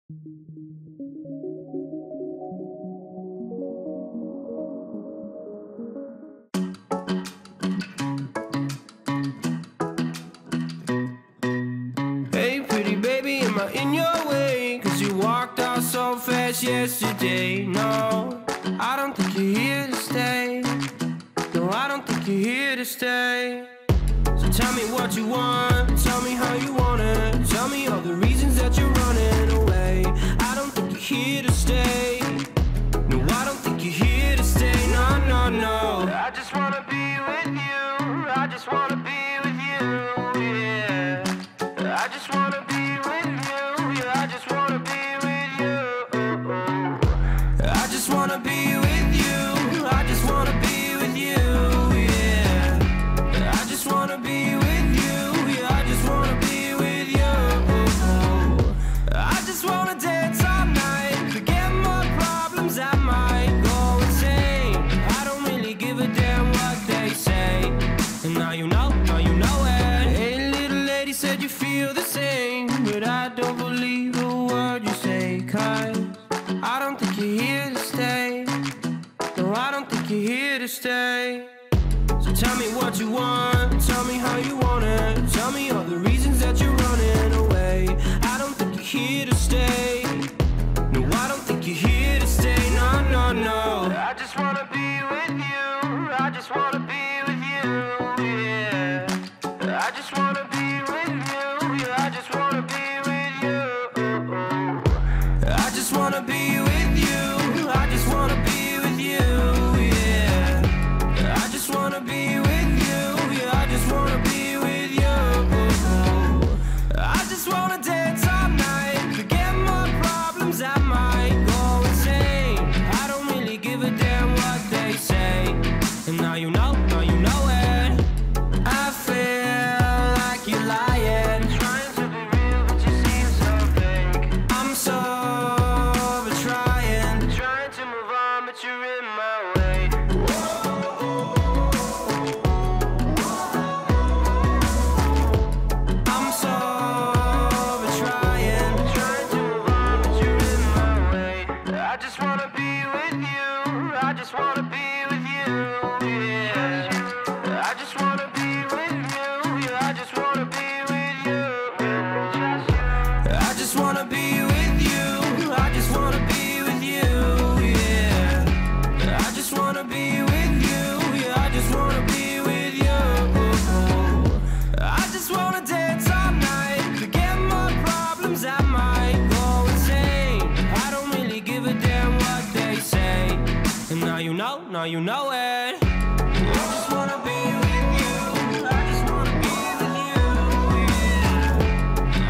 Hey pretty baby, am I in your way? Cause you walked out so fast yesterday. No, I don't think you're here to stay. No, I don't think you're here to stay. So tell me what you want, tell me how you want it. Tell me all the reasons that you're running away. I don't think you're here to stay. No, I don't think you're here to stay. No, no, no. I just wanna be with you. I just wanna be with you, yeah. I just wanna be with you. Yeah, I just wanna be with you. I just wanna be with you. I just wanna be with you, yeah. I just wanna be with you. Yeah, I just wanna be with you. I just wanna dance all night, forget my problems, I might go insane. I don't really give a damn what they say. And now you know it. Hey little lady, said you feel the same, but I don't believe a word you say. Cause I don't think you're here to stay. No, I don't think you're here to stay. So tell me what you want, tell me how you want it. Tell me all the reasons that you're running away. I don't think you're here to stay. No, I don't think you're here to stay. No, no, no. I just wanna be with you. I just wanna be with you, yeah. I just wanna be with you. Yeah, I just wanna be with you. I just wanna be with you. I just wanna be with you, yeah. I just wanna be with you. Yeah, I just wanna be with you. I just wanna dance all night, forget my problems, I might go insane. I don't really give a damn what they say. And now you know it. I feel like you're lying, trying to be real, but you seem so fake. I'm so over trying to move on, but you're in my way. I'm so over trying to move on, but you're in my way. I just wanna be with you. I just wanna be with you, yeah. I just wanna be with you. Yeah, I just wanna be with you. I just wanna be with you. I just wanna be with you, yeah. I just wanna be with you. Yeah, I just wanna be with you. I just wanna dance all night, forget my problems, I might go insane. I don't really give a damn what they say. And now you know it. I just wanna be with you. I just wanna be with you, yeah.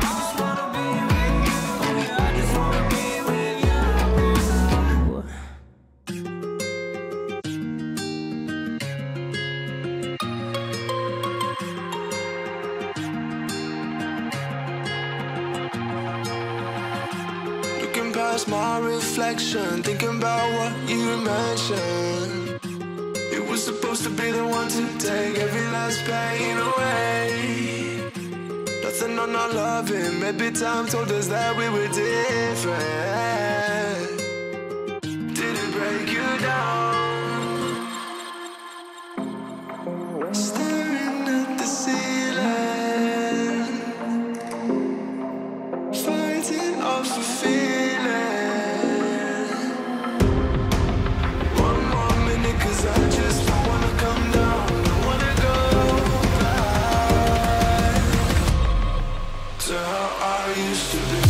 I just wanna be with you. Yeah, I just wanna be with you. Looking past my reflection, thinking about what you mentioned. It was supposed to be the one to take every last pain away. Nothing on our loving, maybe time told us that we were different. Did it break you down? Staring at the ceiling, fighting off a feeling. One more minute, cause I just don't wanna come down. I wanna go back to how I used to be.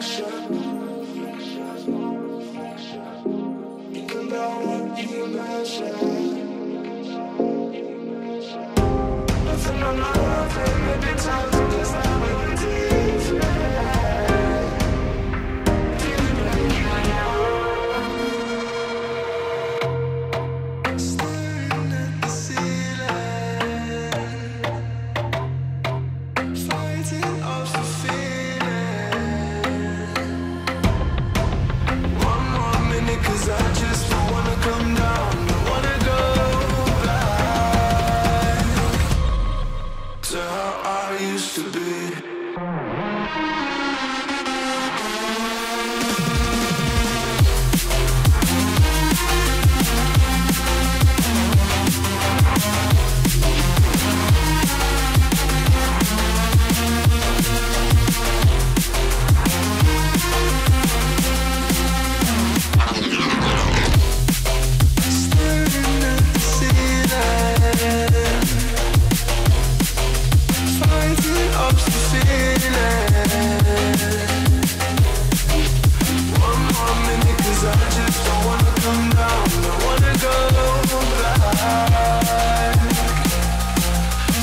reflection. Think about what you mentioned. Nothing on nothing, maybe time to just have a staring at the ceiling, fighting off the feeling. One more minute, 'cause I just don't wanna come down, don't wanna go back to how I used to be. Staring at the ceiling, fighting up the feeling. One more minute, 'cause I just don't wanna come down, don't wanna go back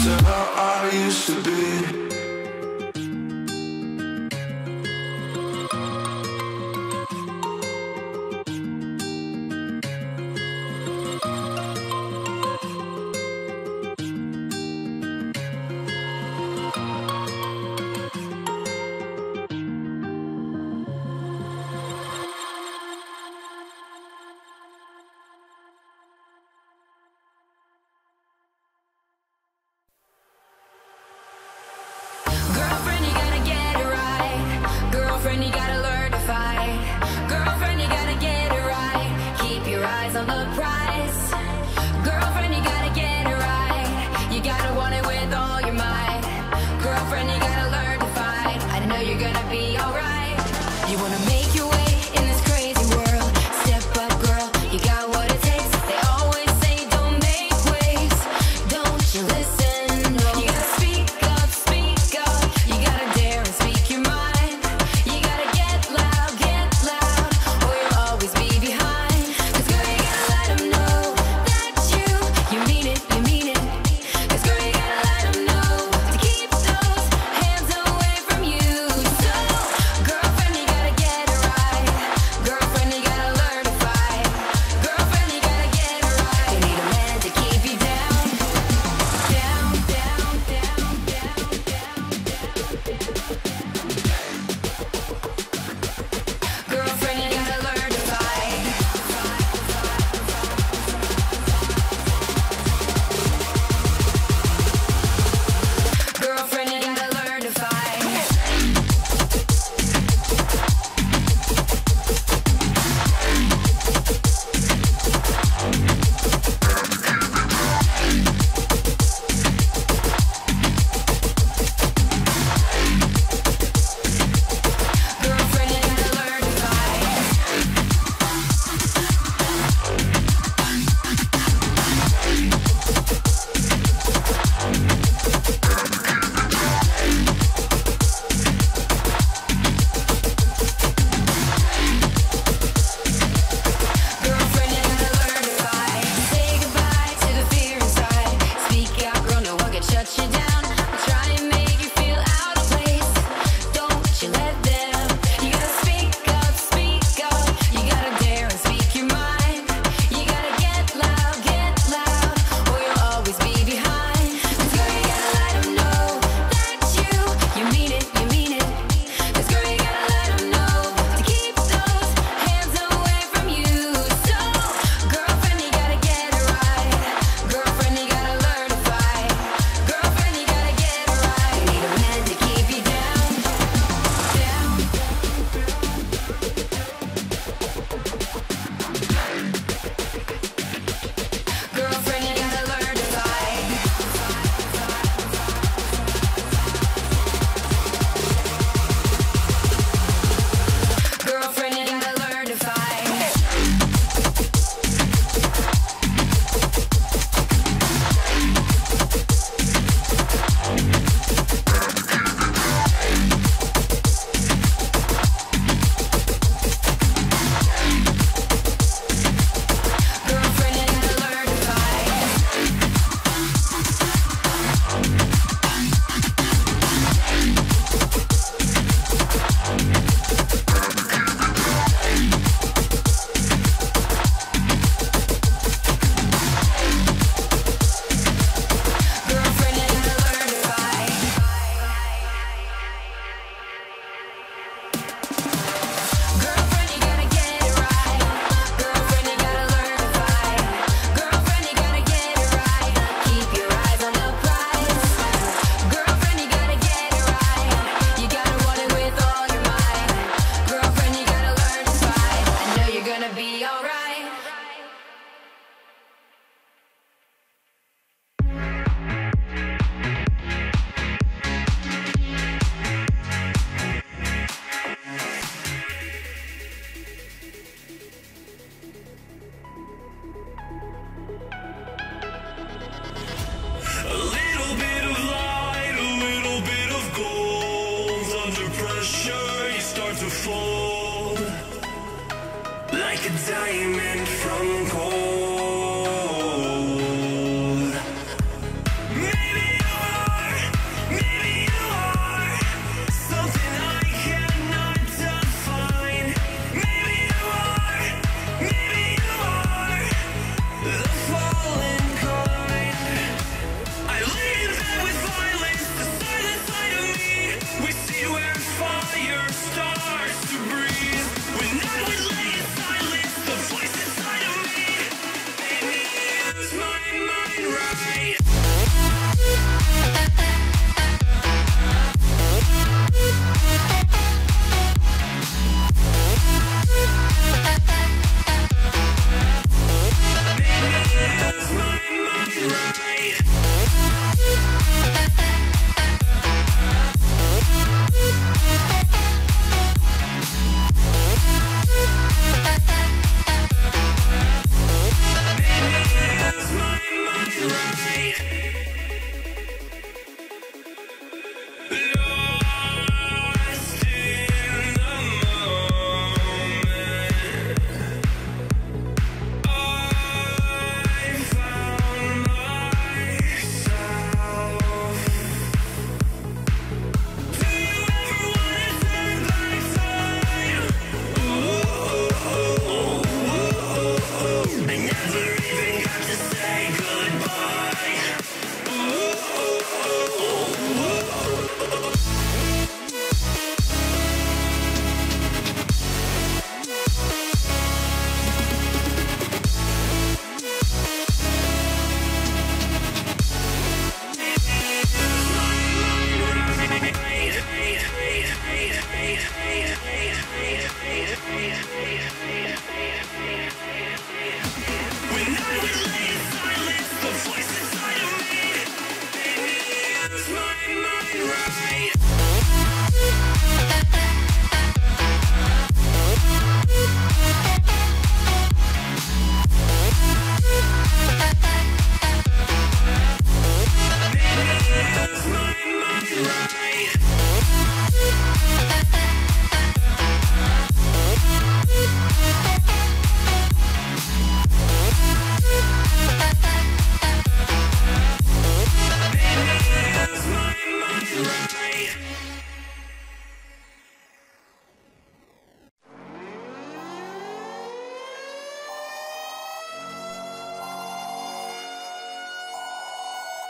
to how I used to be. Girlfriend, you gotta get it right. Girlfriend, you gotta learn to fight. Girlfriend, you gotta get it right. Keep your eyes on the prize. Girlfriend, you gotta get it right. You gotta want it with all your might. Girlfriend, you gotta learn to fight. I know you're gonna be alright. You wanna make your way in this crazy world. Step up, girl, you got what it takes. They always say don't make waves. Don't you listen? No. You gotta speak up, speak up. You gotta dare and speak your mind. You gotta get loud, get to fold like a diamond from gold. Maybe you are something I cannot define. Maybe you are the fallen kind. I lay in bed with violence, the silent side of me. We see where fire starts to breathe. When I would lay in silence, the voice inside of me made me use my mind right.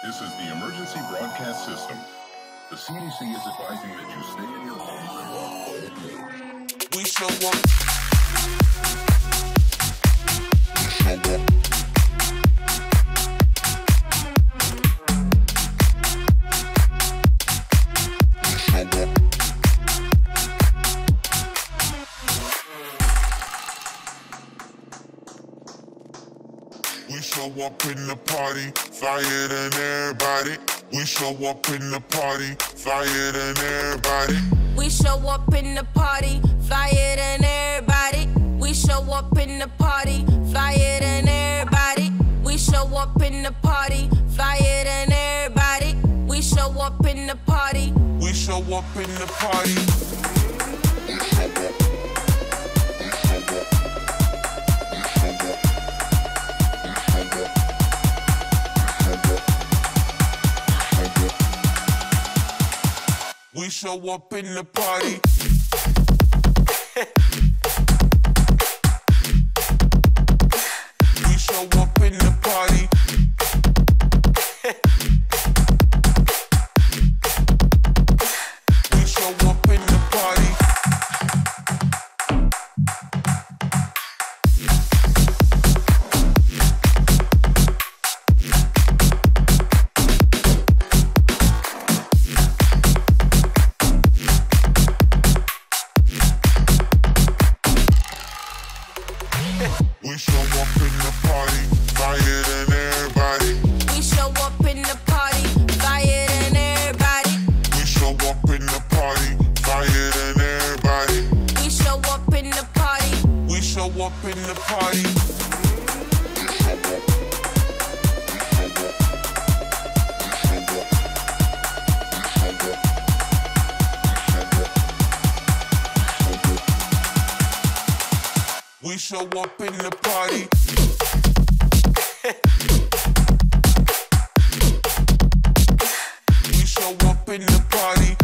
This is the emergency broadcast system. The CDC is advising that you stay in your homes and walk home. We show up. We show up in the party, flyer than everybody. We show up in the party, flyer than everybody. We show up in the party, flyer than everybody. We show up in the party, flyer than everybody. We show up in the party, flyer than everybody. We show up in the party. We show up in the party. We show up in the party. We show up in the party. We show up in the party. We show up in the party, flyer than everybody. We show up in the party, flyer than everybody. We show up in the party, flyer than everybody. We show up in the party. We show up in the party. show up in the party. We show up in the party.